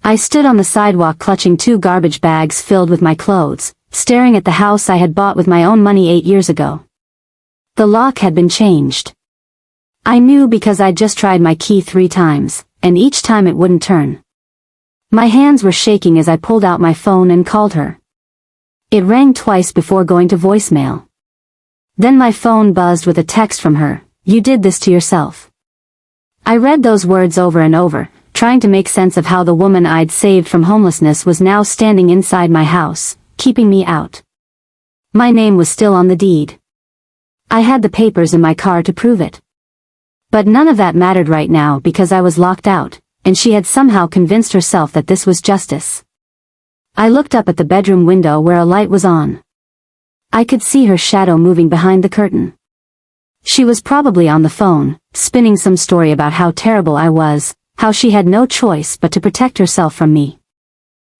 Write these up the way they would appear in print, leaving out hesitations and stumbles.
I stood on the sidewalk clutching 2 garbage bags filled with my clothes, staring at the house I had bought with my own money 8 years ago. The lock had been changed. I knew because I'd just tried my key 3 times, and each time it wouldn't turn. My hands were shaking as I pulled out my phone and called her. It rang twice before going to voicemail. Then my phone buzzed with a text from her, "You did this to yourself." I read those words over and over, trying to make sense of how the woman I'd saved from homelessness was now standing inside my house, keeping me out. My name was still on the deed. I had the papers in my car to prove it. But none of that mattered right now because I was locked out, and she had somehow convinced herself that this was justice. I looked up at the bedroom window where a light was on. I could see her shadow moving behind the curtain. She was probably on the phone, spinning some story about how terrible I was, how she had no choice but to protect herself from me.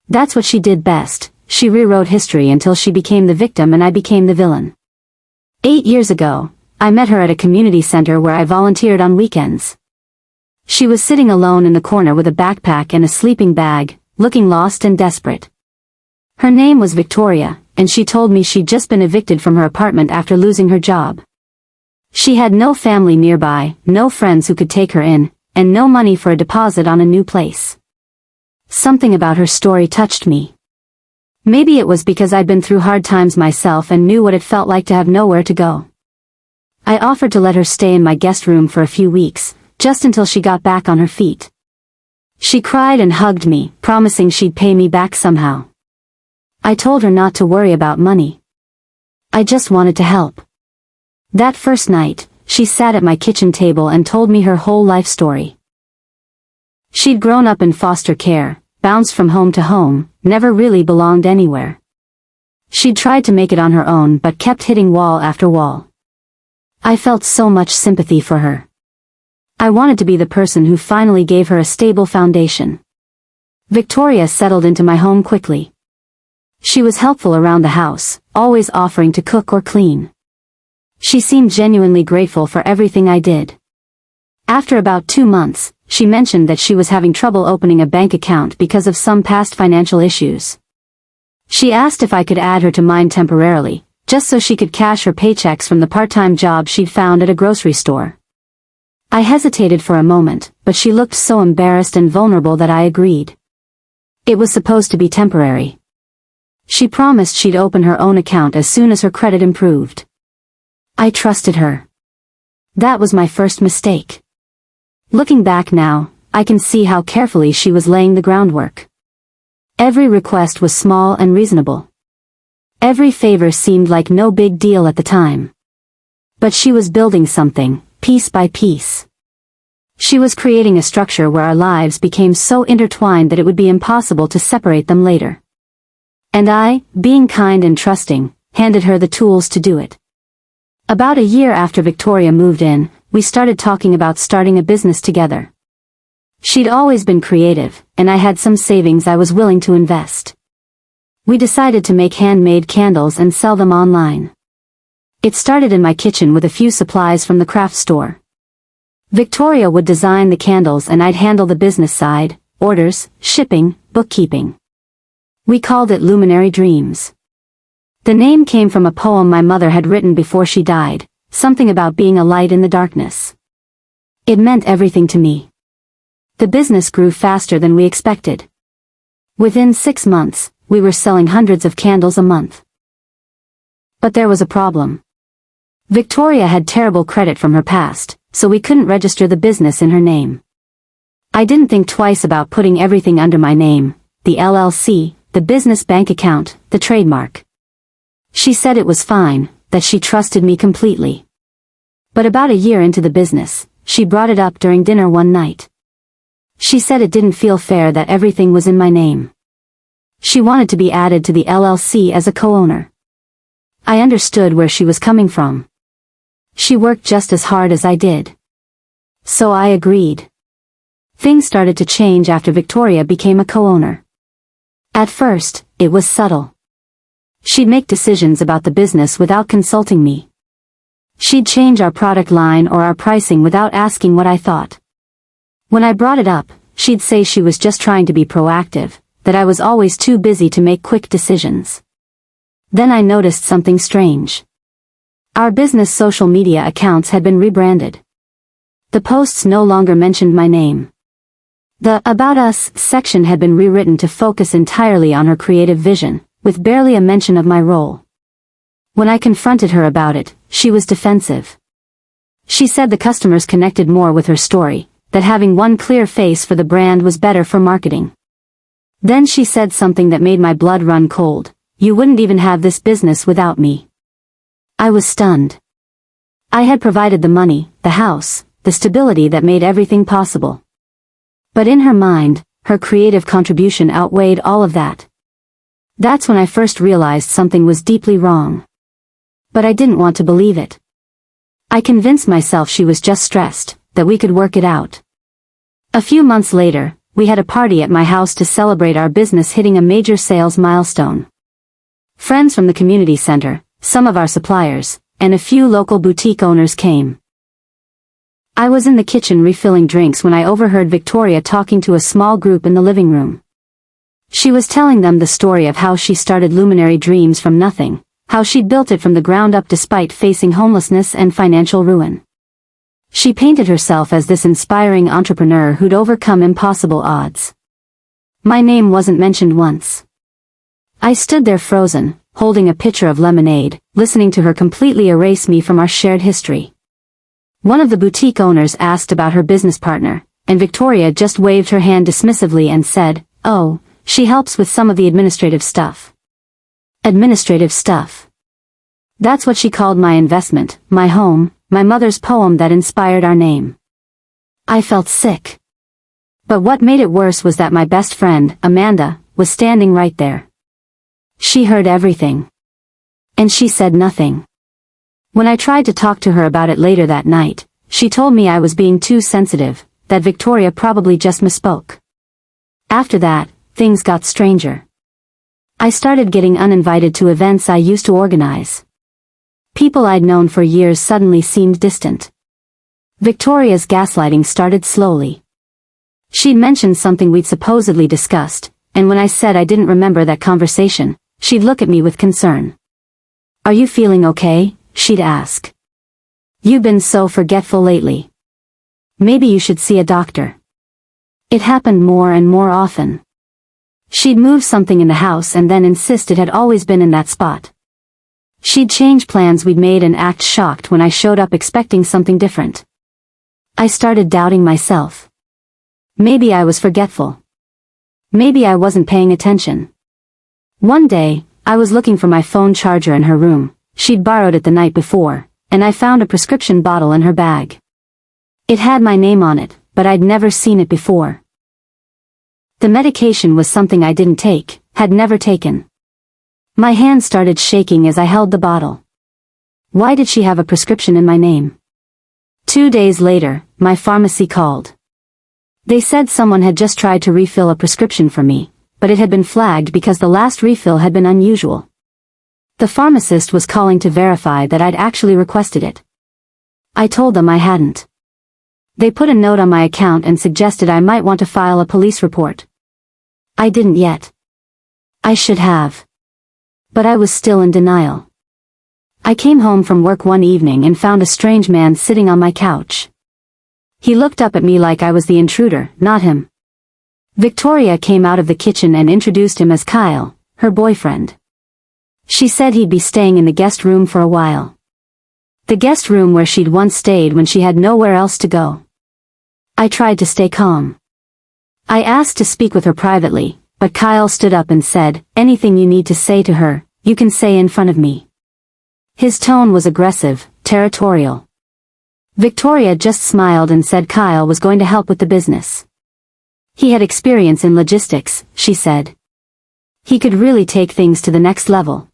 That's what she did best. She rewrote history until she became the victim and I became the villain. 8 years ago, I met her at a community center where I volunteered on weekends. She was sitting alone in the corner with a backpack and a sleeping bag, looking lost and desperate. Her name was Victoria, and she told me she'd just been evicted from her apartment after losing her job. She had no family nearby, no friends who could take her in, and no money for a deposit on a new place. Something about her story touched me. Maybe it was because I'd been through hard times myself and knew what it felt like to have nowhere to go. I offered to let her stay in my guest room for a few weeks, just until she got back on her feet. She cried and hugged me, promising she'd pay me back somehow. I told her not to worry about money. I just wanted to help. That first night, she sat at my kitchen table and told me her whole life story. She'd grown up in foster care, bounced from home to home, never really belonged anywhere. She'd tried to make it on her own but kept hitting wall after wall. I felt so much sympathy for her. I wanted to be the person who finally gave her a stable foundation. Victoria settled into my home quickly. She was helpful around the house, always offering to cook or clean. She seemed genuinely grateful for everything I did. After about 2 months, she mentioned that she was having trouble opening a bank account because of some past financial issues. She asked if I could add her to mine temporarily, just so she could cash her paychecks from the part-time job she'd found at a grocery store. I hesitated for a moment, but she looked so embarrassed and vulnerable that I agreed. It was supposed to be temporary. She promised she'd open her own account as soon as her credit improved. I trusted her. That was my first mistake. Looking back now, I can see how carefully she was laying the groundwork. Every request was small and reasonable. Every favor seemed like no big deal at the time. But she was building something, piece by piece. She was creating a structure where our lives became so intertwined that it would be impossible to separate them later. And I, being kind and trusting, handed her the tools to do it. About a year after Victoria moved in, we started talking about starting a business together. She'd always been creative, and I had some savings I was willing to invest. We decided to make handmade candles and sell them online. It started in my kitchen with a few supplies from the craft store. Victoria would design the candles and I'd handle the business side, orders, shipping, bookkeeping. We called it Luminary Dreams. The name came from a poem my mother had written before she died, something about being a light in the darkness. It meant everything to me. The business grew faster than we expected. Within 6 months, we were selling hundreds of candles a month. But there was a problem. Victoria had terrible credit from her past, so we couldn't register the business in her name. I didn't think twice about putting everything under my name, the LLC, the business bank account, the trademark. She said it was fine, that she trusted me completely. But about a year into the business, she brought it up during dinner one night. She said it didn't feel fair that everything was in my name. She wanted to be added to the LLC as a co-owner. I understood where she was coming from. She worked just as hard as I did. So I agreed. Things started to change after Victoria became a co-owner. At first, it was subtle. She'd make decisions about the business without consulting me. She'd change our product line or our pricing without asking what I thought. When I brought it up, she'd say she was just trying to be proactive, that I was always too busy to make quick decisions. Then I noticed something strange. Our business social media accounts had been rebranded. The posts no longer mentioned my name. The About Us section had been rewritten to focus entirely on her creative vision, with barely a mention of my role. When I confronted her about it, she was defensive. She said the customers connected more with her story, that having one clear face for the brand was better for marketing. Then she said something that made my blood run cold: "You wouldn't even have this business without me." I was stunned. I had provided the money, the house, the stability that made everything possible. But in her mind, her creative contribution outweighed all of that. That's when I first realized something was deeply wrong. But I didn't want to believe it. I convinced myself she was just stressed, that we could work it out. A few months later, we had a party at my house to celebrate our business hitting a major sales milestone. Friends from the community center, some of our suppliers, and a few local boutique owners came. I was in the kitchen refilling drinks when I overheard Victoria talking to a small group in the living room. She was telling them the story of how she started Luminary Dreams from nothing, how she'd built it from the ground up despite facing homelessness and financial ruin. She painted herself as this inspiring entrepreneur who'd overcome impossible odds. My name wasn't mentioned once. I stood there frozen, holding a pitcher of lemonade, listening to her completely erase me from our shared history. One of the boutique owners asked about her business partner, and Victoria just waved her hand dismissively and said, "Oh, she helps with some of the administrative stuff." Administrative stuff. That's what she called my investment, my home, my mother's poem that inspired our name. I felt sick. But what made it worse was that my best friend, Amanda, was standing right there. She heard everything. And she said nothing. When I tried to talk to her about it later that night, she told me I was being too sensitive, that Victoria probably just misspoke. After that, things got stranger. I started getting uninvited to events I used to organize. People I'd known for years suddenly seemed distant. Victoria's gaslighting started slowly. She'd mentioned something we'd supposedly discussed, and when I said I didn't remember that conversation, she'd look at me with concern. "Are you feeling okay?" she'd ask. "You've been so forgetful lately. Maybe you should see a doctor." It happened more and more often. She'd move something in the house and then insist it had always been in that spot. She'd change plans we'd made and act shocked when I showed up expecting something different. I started doubting myself. Maybe I was forgetful. Maybe I wasn't paying attention. One day, I was looking for my phone charger in her room. She'd borrowed it the night before, and I found a prescription bottle in her bag. It had my name on it, but I'd never seen it before. The medication was something I didn't take, had never taken. My hand started shaking as I held the bottle. Why did she have a prescription in my name? 2 days later, my pharmacy called. They said someone had just tried to refill a prescription for me, but it had been flagged because the last refill had been unusual. The pharmacist was calling to verify that I'd actually requested it. I told them I hadn't. They put a note on my account and suggested I might want to file a police report. I didn't yet. I should have. But I was still in denial. I came home from work one evening and found a strange man sitting on my couch. He looked up at me like I was the intruder, not him. Victoria came out of the kitchen and introduced him as Kyle, her boyfriend. She said he'd be staying in the guest room for a while. The guest room where she'd once stayed when she had nowhere else to go. I tried to stay calm. I asked to speak with her privately, but Kyle stood up and said, "Anything you need to say to her, you can say in front of me." His tone was aggressive, territorial. Victoria just smiled and said Kyle was going to help with the business. He had experience in logistics, she said. He could really take things to the next level.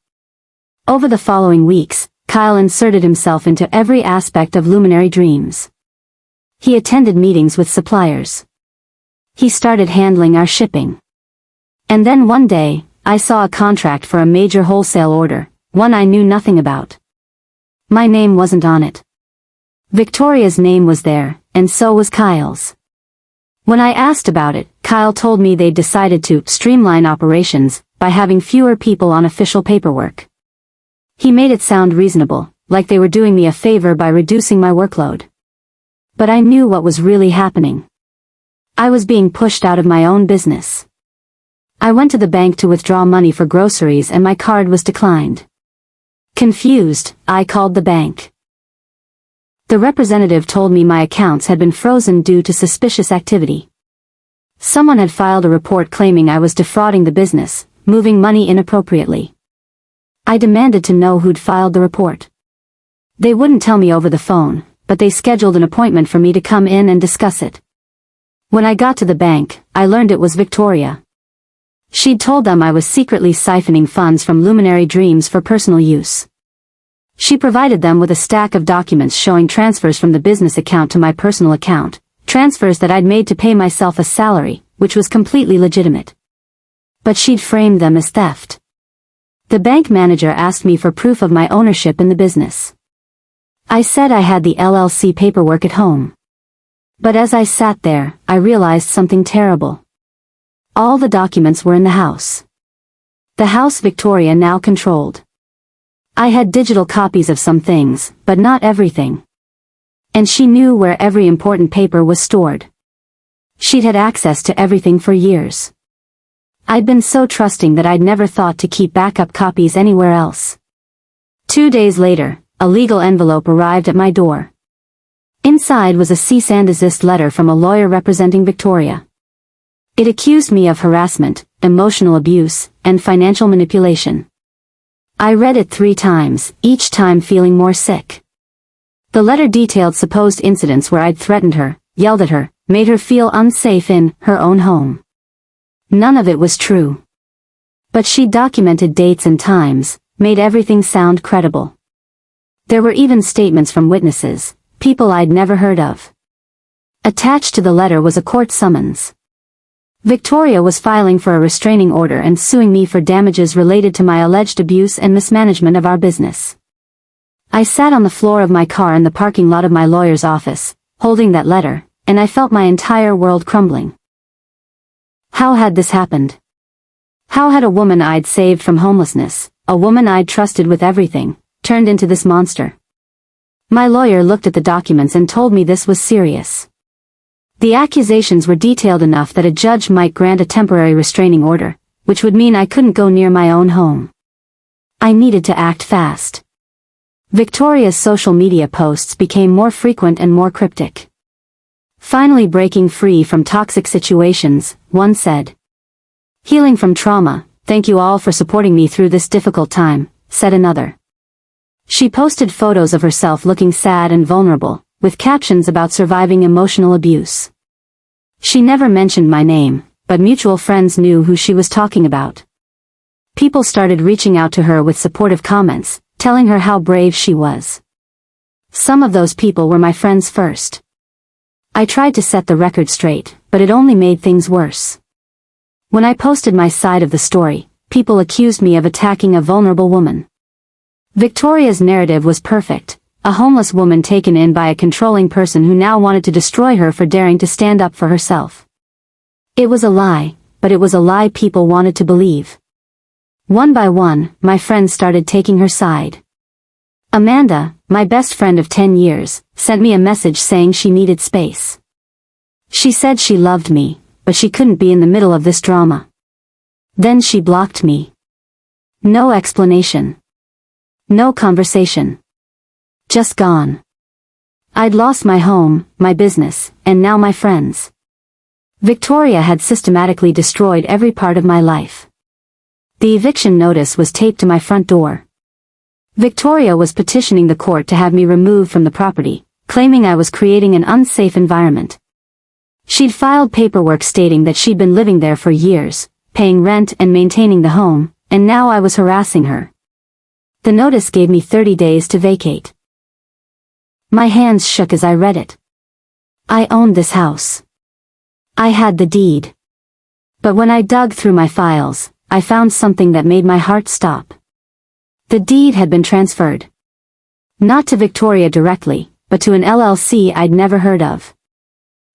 Over the following weeks, Kyle inserted himself into every aspect of Luminary Dreams. He attended meetings with suppliers. He started handling our shipping. And then one day, I saw a contract for a major wholesale order, one I knew nothing about. My name wasn't on it. Victoria's name was there, and so was Kyle's. When I asked about it, Kyle told me they'd decided to streamline operations by having fewer people on official paperwork. He made it sound reasonable, like they were doing me a favor by reducing my workload. But I knew what was really happening. I was being pushed out of my own business. I went to the bank to withdraw money for groceries and my card was declined. Confused, I called the bank. The representative told me my accounts had been frozen due to suspicious activity. Someone had filed a report claiming I was defrauding the business, moving money inappropriately. I demanded to know who'd filed the report. They wouldn't tell me over the phone, but they scheduled an appointment for me to come in and discuss it. When I got to the bank, I learned it was Victoria. She'd told them I was secretly siphoning funds from Luminary Dreams for personal use. She provided them with a stack of documents showing transfers from the business account to my personal account, transfers that I'd made to pay myself a salary, which was completely legitimate. But she'd framed them as theft. The bank manager asked me for proof of my ownership in the business. I said I had the LLC paperwork at home. But as I sat there, I realized something terrible. All the documents were in the house. The house Victoria now controlled. I had digital copies of some things, but not everything. And she knew where every important paper was stored. She'd had access to everything for years. I'd been so trusting that I'd never thought to keep backup copies anywhere else. 2 days later, a legal envelope arrived at my door. Inside was a cease and desist letter from a lawyer representing Victoria. It accused me of harassment, emotional abuse, and financial manipulation. I read it 3 times, each time feeling more sick. The letter detailed supposed incidents where I'd threatened her, yelled at her, made her feel unsafe in her own home. None of it was true. But she documented dates and times, made everything sound credible. There were even statements from witnesses, people I'd never heard of. Attached to the letter was a court summons. Victoria was filing for a restraining order and suing me for damages related to my alleged abuse and mismanagement of our business. I sat on the floor of my car in the parking lot of my lawyer's office, holding that letter, and I felt my entire world crumbling. How had this happened? How had a woman I'd saved from homelessness, a woman I'd trusted with everything, turned into this monster? My lawyer looked at the documents and told me this was serious. The accusations were detailed enough that a judge might grant a temporary restraining order, which would mean I couldn't go near my own home. I needed to act fast. Victoria's social media posts became more frequent and more cryptic. Finally breaking free from toxic situations, one said. Healing from trauma, thank you all for supporting me through this difficult time, said another. She posted photos of herself looking sad and vulnerable, with captions about surviving emotional abuse. She never mentioned my name, but mutual friends knew who she was talking about. People started reaching out to her with supportive comments, telling her how brave she was. Some of those people were my friends first. I tried to set the record straight, but it only made things worse. When I posted my side of the story, people accused me of attacking a vulnerable woman. Victoria's narrative was perfect, a homeless woman taken in by a controlling person who now wanted to destroy her for daring to stand up for herself. It was a lie, but it was a lie people wanted to believe. One by one, my friends started taking her side. Amanda, my best friend of 10 years, sent me a message saying she needed space. She said she loved me, but she couldn't be in the middle of this drama. Then she blocked me. No explanation. No conversation. Just gone. I'd lost my home, my business, and now my friends. Victoria had systematically destroyed every part of my life. The eviction notice was taped to my front door. Victoria was petitioning the court to have me removed from the property, claiming I was creating an unsafe environment. She'd filed paperwork stating that she'd been living there for years, paying rent and maintaining the home, and now I was harassing her. The notice gave me 30 days to vacate. My hands shook as I read it. I owned this house. I had the deed. But when I dug through my files, I found something that made my heart stop. The deed had been transferred. Not to Victoria directly, but to an LLC I'd never heard of.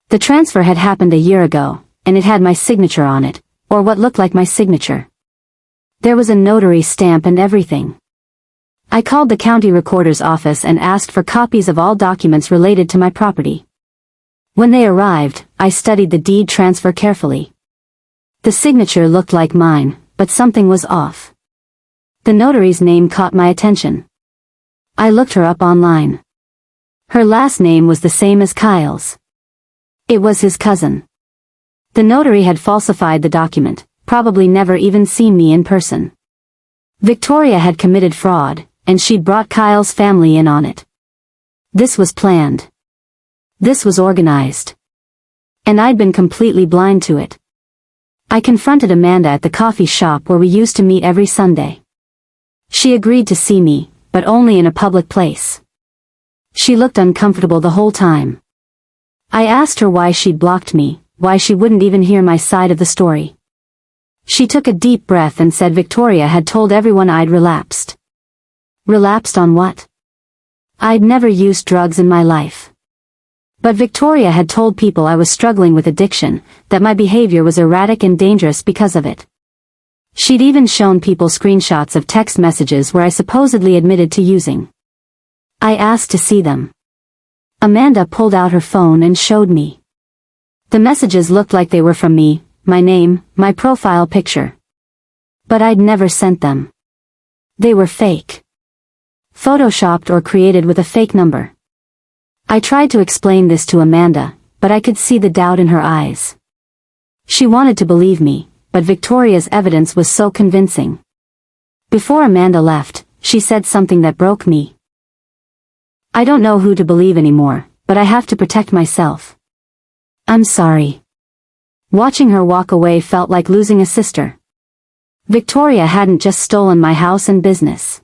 The transfer had happened a year ago, and it had my signature on it, or what looked like my signature. There was a notary stamp and everything. I called the county recorder's office and asked for copies of all documents related to my property. When they arrived, I studied the deed transfer carefully. The signature looked like mine, but something was off. The notary's name caught my attention. I looked her up online. Her last name was the same as Kyle's. It was his cousin. The notary had falsified the document, probably never even seen me in person. Victoria had committed fraud, and she'd brought Kyle's family in on it. This was planned. This was organized. And I'd been completely blind to it. I confronted Amanda at the coffee shop where we used to meet every Sunday. She agreed to see me, but only in a public place. She looked uncomfortable the whole time. I asked her why she'd blocked me, why she wouldn't even hear my side of the story. She took a deep breath and said Victoria had told everyone I'd relapsed. Relapsed on what? I'd never used drugs in my life. But Victoria had told people I was struggling with addiction, that my behavior was erratic and dangerous because of it. She'd even shown people screenshots of text messages where I supposedly admitted to using. I asked to see them. Amanda pulled out her phone and showed me. The messages looked like they were from me, my name, my profile picture. But I'd never sent them. They were fake. Photoshopped or created with a fake number. I tried to explain this to Amanda, but I could see the doubt in her eyes. She wanted to believe me, but Victoria's evidence was so convincing. Before Amanda left, she said something that broke me. I don't know who to believe anymore, but I have to protect myself. I'm sorry. Watching her walk away felt like losing a sister. Victoria hadn't just stolen my house and business.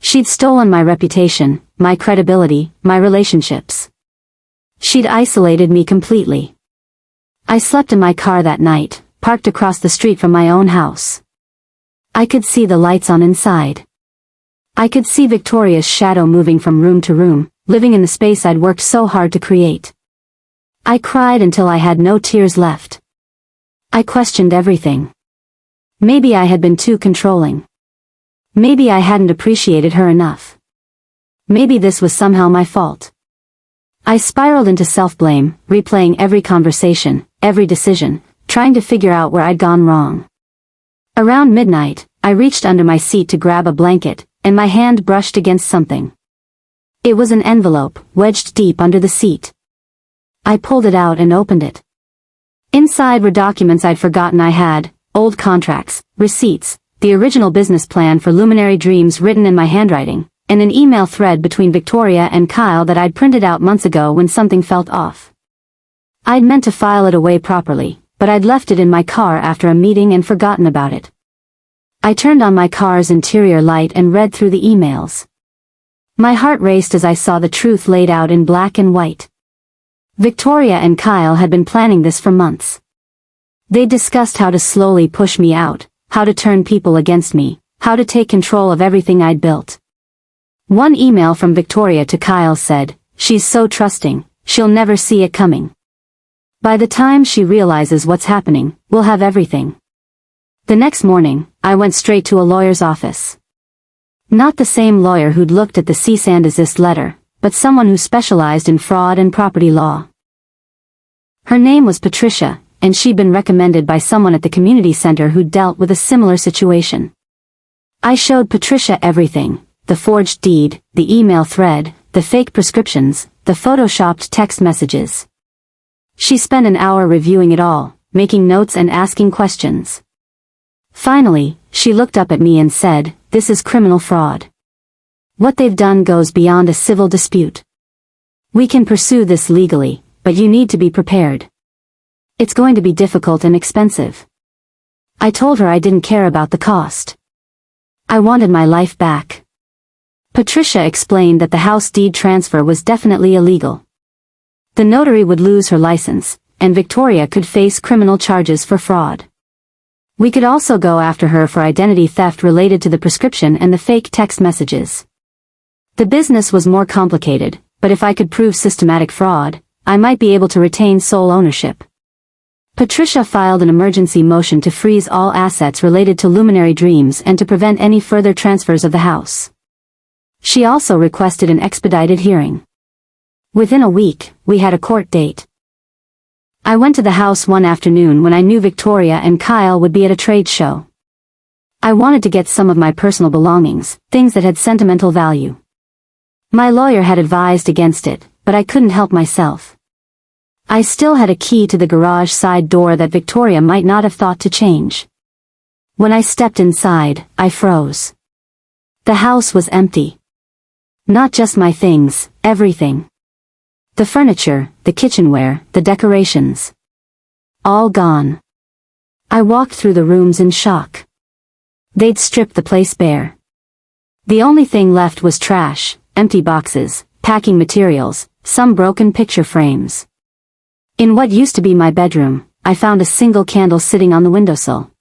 She'd stolen my reputation, my credibility, my relationships. She'd isolated me completely. I slept in my car that night, parked across the street from my own house. I could see the lights on inside. I could see Victoria's shadow moving from room to room, living in the space I'd worked so hard to create. I cried until I had no tears left. I questioned everything. Maybe I had been too controlling. Maybe I hadn't appreciated her enough. Maybe this was somehow my fault. I spiraled into self-blame, replaying every conversation, every decision, trying to figure out where I'd gone wrong. Around midnight, I reached under my seat to grab a blanket, and my hand brushed against something. It was an envelope, wedged deep under the seat. I pulled it out and opened it. Inside were documents I'd forgotten I had, old contracts, receipts, the original business plan for Luminary Dreams written in my handwriting, and an email thread between Victoria and Kyle that I'd printed out months ago when something felt off. I'd meant to file it away properly, but I'd left it in my car after a meeting and forgotten about it. I turned on my car's interior light and read through the emails. My heart raced as I saw the truth laid out in black and white. Victoria and Kyle had been planning this for months. They discussed how to slowly push me out, how to turn people against me, how to take control of everything I'd built. One email from Victoria to Kyle said, "She's so trusting, she'll never see it coming. By the time she realizes what's happening, we'll have everything." The next morning, I went straight to a lawyer's office. Not the same lawyer who'd looked at the cease and desist letter, but someone who specialized in fraud and property law. Her name was Patricia, and she'd been recommended by someone at the community center who'd dealt with a similar situation. I showed Patricia everything, the forged deed, the email thread, the fake prescriptions, the photoshopped text messages. She spent an hour reviewing it all, making notes and asking questions. Finally, she looked up at me and said, "This is criminal fraud. What they've done goes beyond a civil dispute. We can pursue this legally, but you need to be prepared. It's going to be difficult and expensive." I told her I didn't care about the cost. I wanted my life back. Patricia explained that the house deed transfer was definitely illegal. The notary would lose her license, and Victoria could face criminal charges for fraud. We could also go after her for identity theft related to the prescription and the fake text messages. The business was more complicated, but if I could prove systematic fraud, I might be able to retain sole ownership. Patricia filed an emergency motion to freeze all assets related to Luminary Dreams and to prevent any further transfers of the house. She also requested an expedited hearing. Within a week, we had a court date. I went to the house one afternoon when I knew Victoria and Kyle would be at a trade show. I wanted to get some of my personal belongings, things that had sentimental value. My lawyer had advised against it, but I couldn't help myself. I still had a key to the garage side door that Victoria might not have thought to change. When I stepped inside, I froze. The house was empty. Not just my things, everything. The furniture, the kitchenware, the decorations. All gone. I walked through the rooms in shock. They'd stripped the place bare. The only thing left was trash, empty boxes, packing materials, some broken picture frames. In what used to be my bedroom, I found a single candle sitting on the windowsill.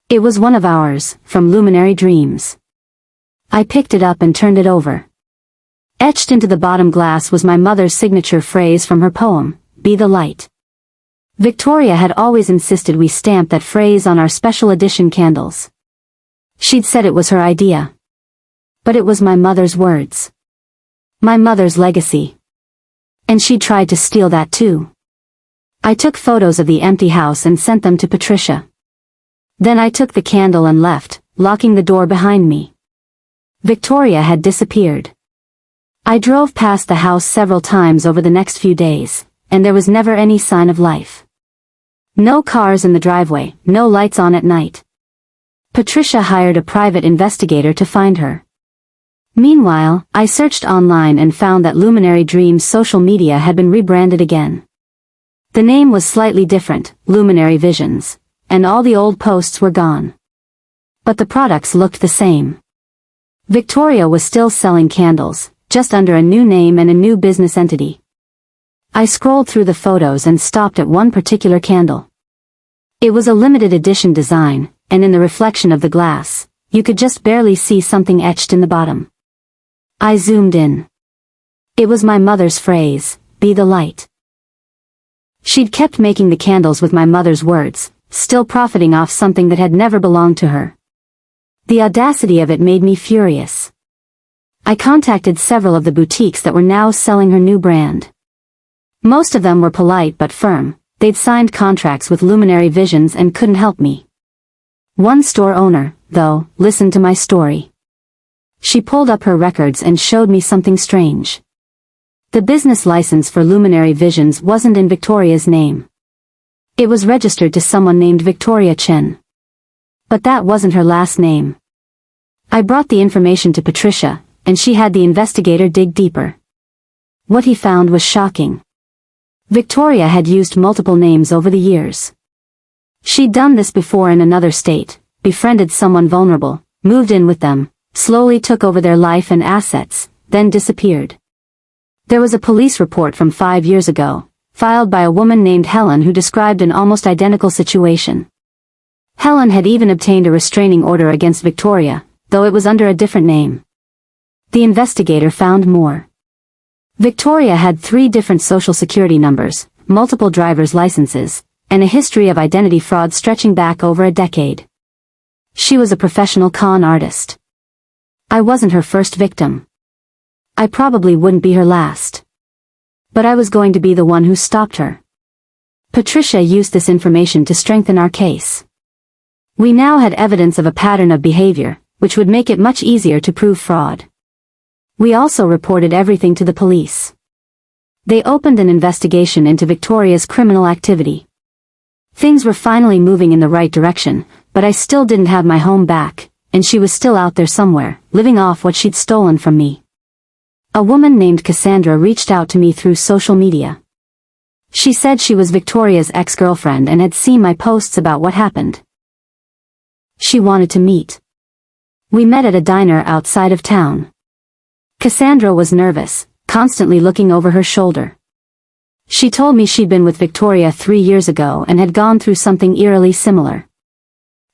It was one of ours, from Luminary Dreams. I picked it up and turned it over. Etched into the bottom glass was my mother's signature phrase from her poem, "Be the Light." Victoria had always insisted we stamp that phrase on our special edition candles. She'd said it was her idea. But it was my mother's words. My mother's legacy. And she tried to steal that too. I took photos of the empty house and sent them to Patricia. Then I took the candle and left, locking the door behind me. Victoria had disappeared. I drove past the house several times over the next few days, and there was never any sign of life. No cars in the driveway, no lights on at night. Patricia hired a private investigator to find her. Meanwhile, I searched online and found that Luminary Dreams social media had been rebranded again. The name was slightly different, Luminary Visions, and all the old posts were gone. But the products looked the same. Victoria was still selling candles, just under a new name and a new business entity. I scrolled through the photos and stopped at one particular candle. It was a limited edition design, and in the reflection of the glass, you could just barely see something etched in the bottom. I zoomed in. It was my mother's phrase, "Be the light." She'd kept making the candles with my mother's words, still profiting off something that had never belonged to her. The audacity of it made me furious. I contacted several of the boutiques that were now selling her new brand. Most of them were polite but firm. They'd signed contracts with Luminary Visions and couldn't help me. One store owner, though, listened to my story. She pulled up her records and showed me something strange. The business license for Luminary Visions wasn't in Victoria's name. It was registered to someone named Victoria Chen. But that wasn't her last name. I brought the information to Patricia, and she had the investigator dig deeper. What he found was shocking. Victoria had used multiple names over the years. She'd done this before in another state, befriended someone vulnerable, moved in with them, slowly took over their life and assets, then disappeared. There was a police report from 5 years ago, filed by a woman named Helen who described an almost identical situation. Helen had even obtained a restraining order against Victoria, though it was under a different name. The investigator found more. Victoria had 3 different social security numbers, multiple driver's licenses, and a history of identity fraud stretching back over a decade. She was a professional con artist. I wasn't her first victim. I probably wouldn't be her last. But I was going to be the one who stopped her. Patricia used this information to strengthen our case. We now had evidence of a pattern of behavior, which would make it much easier to prove fraud. We also reported everything to the police. They opened an investigation into Victoria's criminal activity. Things were finally moving in the right direction, but I still didn't have my home back, and she was still out there somewhere, living off what she'd stolen from me. A woman named Cassandra reached out to me through social media. She said she was Victoria's ex-girlfriend and had seen my posts about what happened. She wanted to meet. We met at a diner outside of town. Cassandra was nervous, constantly looking over her shoulder. She told me she'd been with Victoria 3 years ago and had gone through something eerily similar.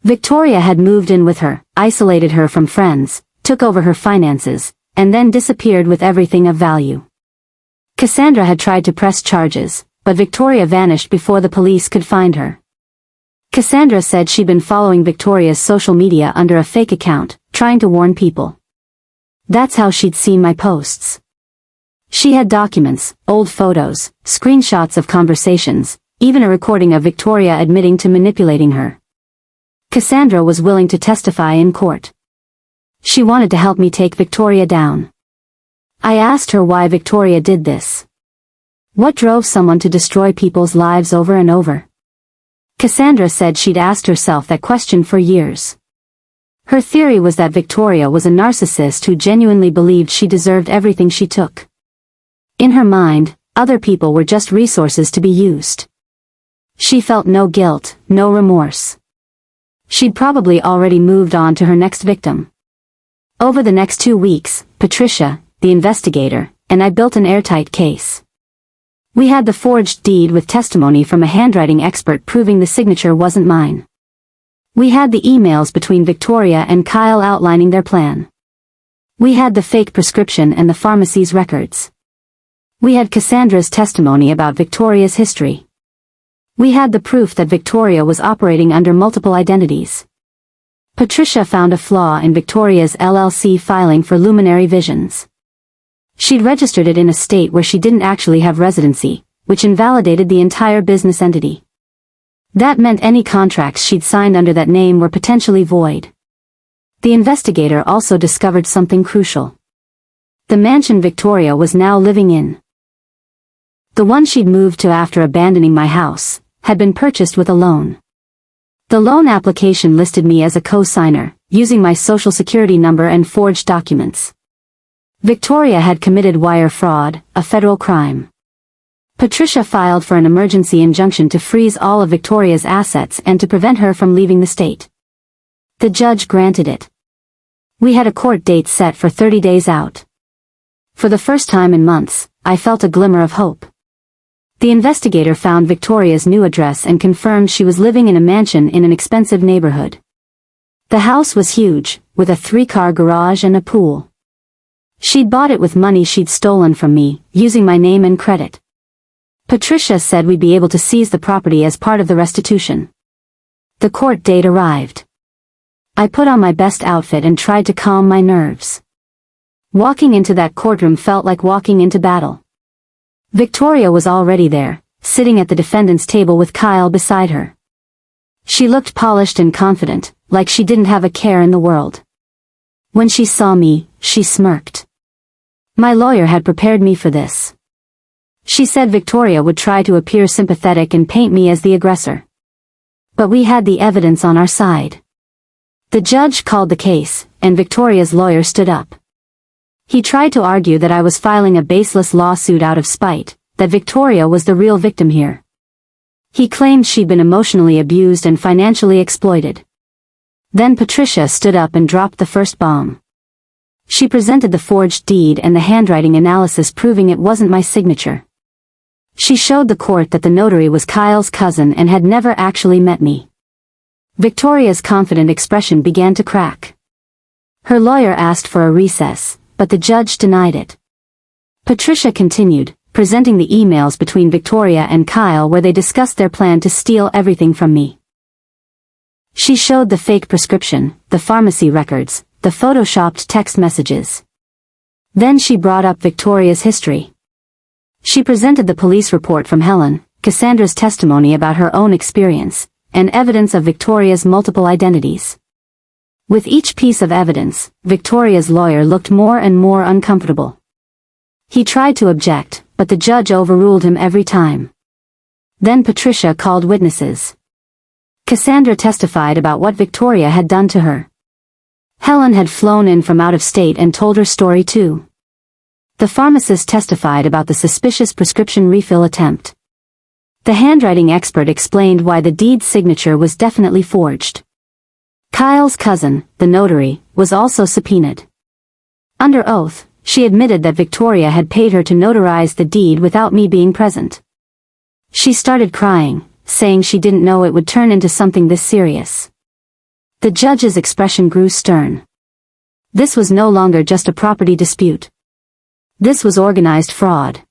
Victoria had moved in with her, isolated her from friends, took over her finances, and then disappeared with everything of value. Cassandra had tried to press charges, but Victoria vanished before the police could find her. Cassandra said she'd been following Victoria's social media under a fake account, trying to warn people. That's how she'd seen my posts. She had documents, old photos, screenshots of conversations, even a recording of Victoria admitting to manipulating her. Cassandra was willing to testify in court. She wanted to help me take Victoria down. I asked her why Victoria did this. What drove someone to destroy people's lives over and over? Cassandra said she'd asked herself that question for years. Her theory was that Victoria was a narcissist who genuinely believed she deserved everything she took. In her mind, other people were just resources to be used. She felt no guilt, no remorse. She'd probably already moved on to her next victim. Over the next 2 weeks, Patricia, the investigator, and I built an airtight case. We had the forged deed with testimony from a handwriting expert proving the signature wasn't mine. We had the emails between Victoria and Kyle outlining their plan. We had the fake prescription and the pharmacy's records. We had Cassandra's testimony about Victoria's history. We had the proof that Victoria was operating under multiple identities. Patricia found a flaw in Victoria's LLC filing for Luminary Visions. She'd registered it in a state where she didn't actually have residency, which invalidated the entire business entity. That meant any contracts she'd signed under that name were potentially void. The investigator also discovered something crucial. The mansion Victoria was now living in, the one she'd moved to after abandoning my house, had been purchased with a loan. The loan application listed me as a co-signer, using my social security number and forged documents. Victoria had committed wire fraud, a federal crime. Patricia filed for an emergency injunction to freeze all of Victoria's assets and to prevent her from leaving the state. The judge granted it. We had a court date set for 30 days out. For the first time in months, I felt a glimmer of hope. The investigator found Victoria's new address and confirmed she was living in a mansion in an expensive neighborhood. The house was huge, with a 3-car garage and a pool. She'd bought it with money she'd stolen from me, using my name and credit. Patricia said we'd be able to seize the property as part of the restitution. The court date arrived. I put on my best outfit and tried to calm my nerves. Walking into that courtroom felt like walking into battle. Victoria was already there, sitting at the defendant's table with Kyle beside her. She looked polished and confident, like she didn't have a care in the world. When she saw me, she smirked. My lawyer had prepared me for this. She said Victoria would try to appear sympathetic and paint me as the aggressor. But we had the evidence on our side. The judge called the case, and Victoria's lawyer stood up. He tried to argue that I was filing a baseless lawsuit out of spite, that Victoria was the real victim here. He claimed she'd been emotionally abused and financially exploited. Then Patricia stood up and dropped the first bomb. She presented the forged deed and the handwriting analysis proving it wasn't my signature. She showed the court that the notary was Kyle's cousin and had never actually met me. Victoria's confident expression began to crack. Her lawyer asked for a recess, but the judge denied it. Patricia continued, presenting the emails between Victoria and Kyle where they discussed their plan to steal everything from me. She showed the fake prescription, the pharmacy records, the photoshopped text messages. Then she brought up Victoria's history. She presented the police report from Helen, Cassandra's testimony about her own experience, and evidence of Victoria's multiple identities. With each piece of evidence, Victoria's lawyer looked more and more uncomfortable. He tried to object, but the judge overruled him every time. Then Patricia called witnesses. Cassandra testified about what Victoria had done to her. Helen had flown in from out of state and told her story too. The pharmacist testified about the suspicious prescription refill attempt. The handwriting expert explained why the deed's signature was definitely forged. Kyle's cousin, the notary, was also subpoenaed. Under oath, she admitted that Victoria had paid her to notarize the deed without me being present. She started crying, saying she didn't know it would turn into something this serious. The judge's expression grew stern. This was no longer just a property dispute. This was organized fraud.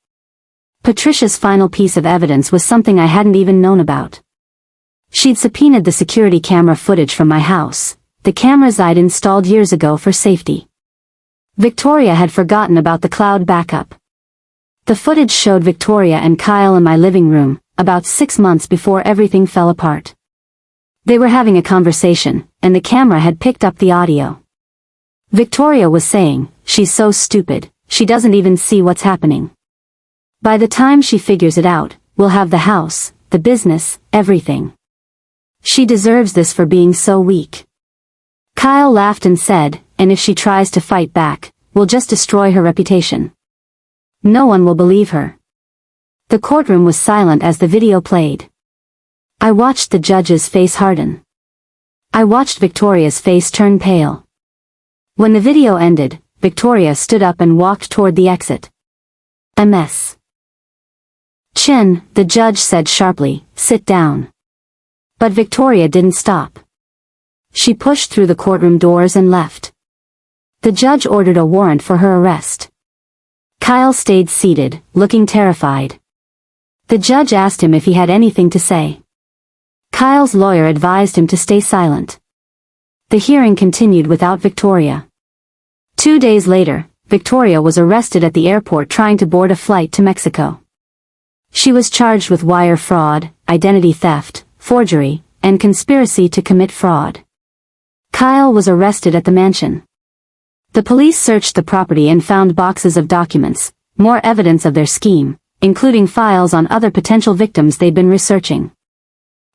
Patricia's final piece of evidence was something I hadn't even known about. She'd subpoenaed the security camera footage from my house, the cameras I'd installed years ago for safety. Victoria had forgotten about the cloud backup. The footage showed Victoria and Kyle in my living room, about 6 months before everything fell apart. They were having a conversation, and the camera had picked up the audio. Victoria was saying, "She's so stupid, she doesn't even see what's happening. By the time she figures it out, we'll have the house, the business, everything. She deserves this for being so weak." Kyle laughed and said, "And if she tries to fight back, we'll just destroy her reputation. No one will believe her." The courtroom was silent as the video played. I watched the judge's face harden. I watched Victoria's face turn pale. When the video ended, Victoria stood up and walked toward the exit. "A mess." "Chen," the judge said sharply, "sit down." But Victoria didn't stop. She pushed through the courtroom doors and left. The judge ordered a warrant for her arrest. Kyle stayed seated, looking terrified. The judge asked him if he had anything to say. Kyle's lawyer advised him to stay silent. The hearing continued without Victoria. 2 days later, Victoria was arrested at the airport trying to board a flight to Mexico. She was charged with wire fraud, identity theft, forgery, and conspiracy to commit fraud. Kyle was arrested at the mansion. The police searched the property and found boxes of documents, more evidence of their scheme, including files on other potential victims they'd been researching.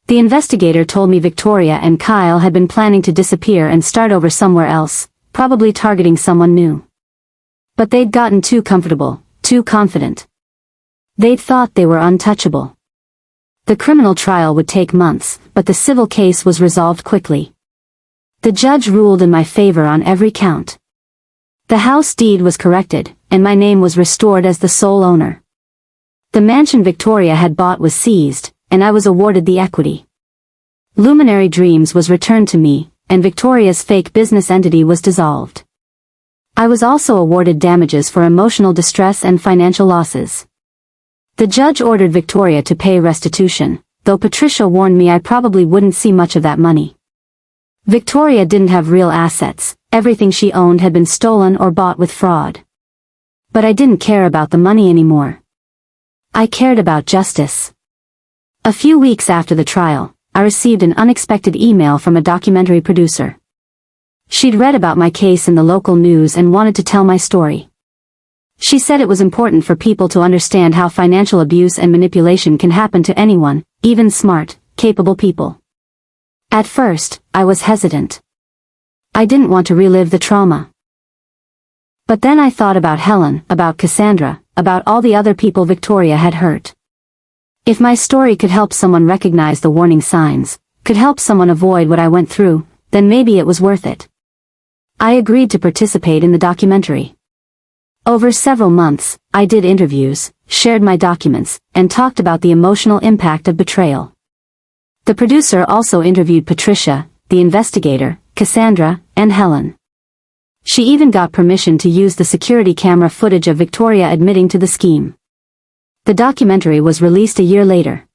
The investigator told me Victoria and Kyle had been planning to disappear and start over somewhere else, probably targeting someone new. But they'd gotten too comfortable, too confident. They'd thought they were untouchable. The criminal trial would take months, but the civil case was resolved quickly. The judge ruled in my favor on every count. The house deed was corrected, and my name was restored as the sole owner. The mansion Victoria had bought was seized, and I was awarded the equity. Luminary Dreams was returned to me, and Victoria's fake business entity was dissolved. I was also awarded damages for emotional distress and financial losses. The judge ordered Victoria to pay restitution, though Patricia warned me I probably wouldn't see much of that money. Victoria didn't have real assets, everything she owned had been stolen or bought with fraud. But I didn't care about the money anymore. I cared about justice. A few weeks after the trial, I received an unexpected email from a documentary producer. She'd read about my case in the local news and wanted to tell my story. She said it was important for people to understand how financial abuse and manipulation can happen to anyone, even smart, capable people. At first, I was hesitant. I didn't want to relive the trauma. But then I thought about Helen, about Cassandra, about all the other people Victoria had hurt. If my story could help someone recognize the warning signs, could help someone avoid what I went through, then maybe it was worth it. I agreed to participate in the documentary. Over several months, I did interviews, shared my documents, and talked about the emotional impact of betrayal. The producer also interviewed Patricia, the investigator, Cassandra, and Helen. She even got permission to use the security camera footage of Victoria admitting to the scheme. The documentary was released a year later.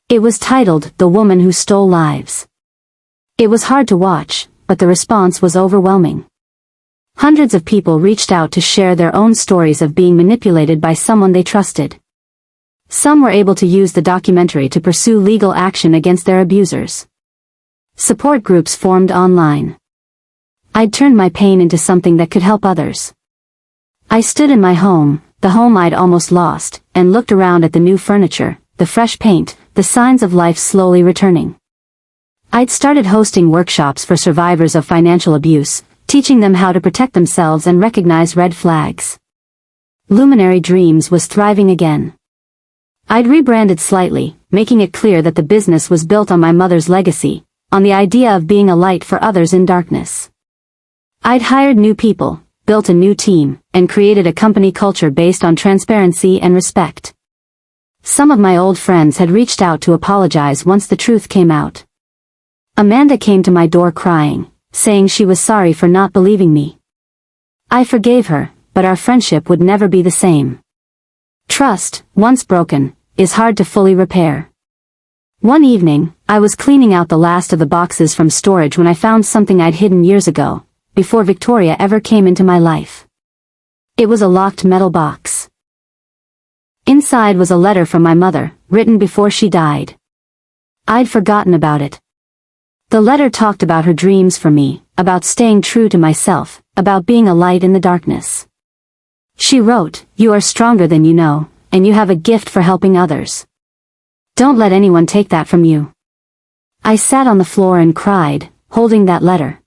It was titled The Woman Who Stole Lives. It was hard to watch, but the response was overwhelming. Hundreds of people reached out to share their own stories of being manipulated by someone they trusted. Some were able to use the documentary to pursue legal action against their abusers. Support groups formed online. I'd turned my pain into something that could help others. I stood in my home, the home I'd almost lost, and looked around at the new furniture, the fresh paint, the signs of life slowly returning. I'd started hosting workshops for survivors of financial abuse, teaching them how to protect themselves and recognize red flags. Luminary Dreams was thriving again. I'd rebranded slightly, making it clear that the business was built on my mother's legacy, on the idea of being a light for others in darkness. I'd hired new people, built a new team, and created a company culture based on transparency and respect. Some of my old friends had reached out to apologize once the truth came out. Amanda came to my door crying, saying she was sorry for not believing me. I forgave her, but our friendship would never be the same. Trust, once broken, is hard to fully repair. One evening, I was cleaning out the last of the boxes from storage when I found something I'd hidden years ago, before Victoria ever came into my life. It was a locked metal box. Inside was a letter from my mother, written before she died. I'd forgotten about it. The letter talked about her dreams for me, about staying true to myself, about being a light in the darkness. She wrote, "You are stronger than you know, and you have a gift for helping others. Don't let anyone take that from you." I sat on the floor and cried, holding that letter.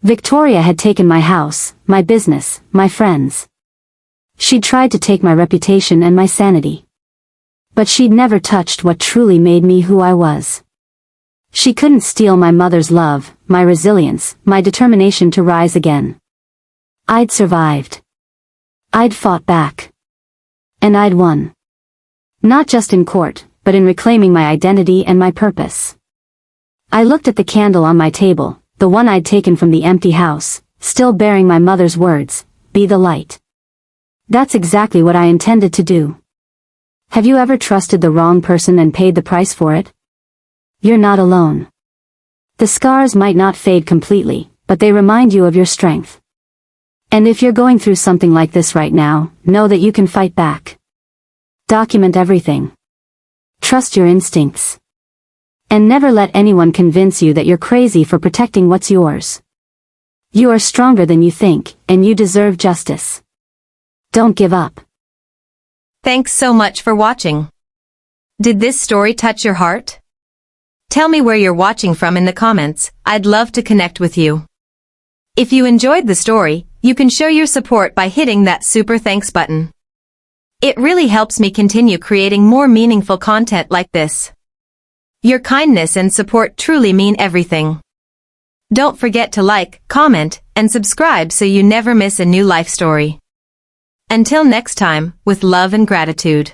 Victoria had taken my house, my business, my friends. She'd tried to take my reputation and my sanity. But she'd never touched what truly made me who I was. She couldn't steal my mother's love, my resilience, my determination to rise again. I'd survived. I'd fought back. And I'd won. Not just in court, but in reclaiming my identity and my purpose. I looked at the candle on my table, the one I'd taken from the empty house, still bearing my mother's words, "Be the light." That's exactly what I intended to do. Have you ever trusted the wrong person and paid the price for it? You're not alone. The scars might not fade completely, but they remind you of your strength. And if you're going through something like this right now, know that you can fight back. Document everything. Trust your instincts. And never let anyone convince you that you're crazy for protecting what's yours. You are stronger than you think, and you deserve justice. Don't give up. Thanks so much for watching. Did this story touch your heart? Tell me where you're watching from in the comments. I'd love to connect with you. If you enjoyed the story, you can show your support by hitting that super thanks button. It really helps me continue creating more meaningful content like this. Your kindness and support truly mean everything. Don't forget to like, comment, and subscribe so you never miss a new life story. Until next time, with love and gratitude.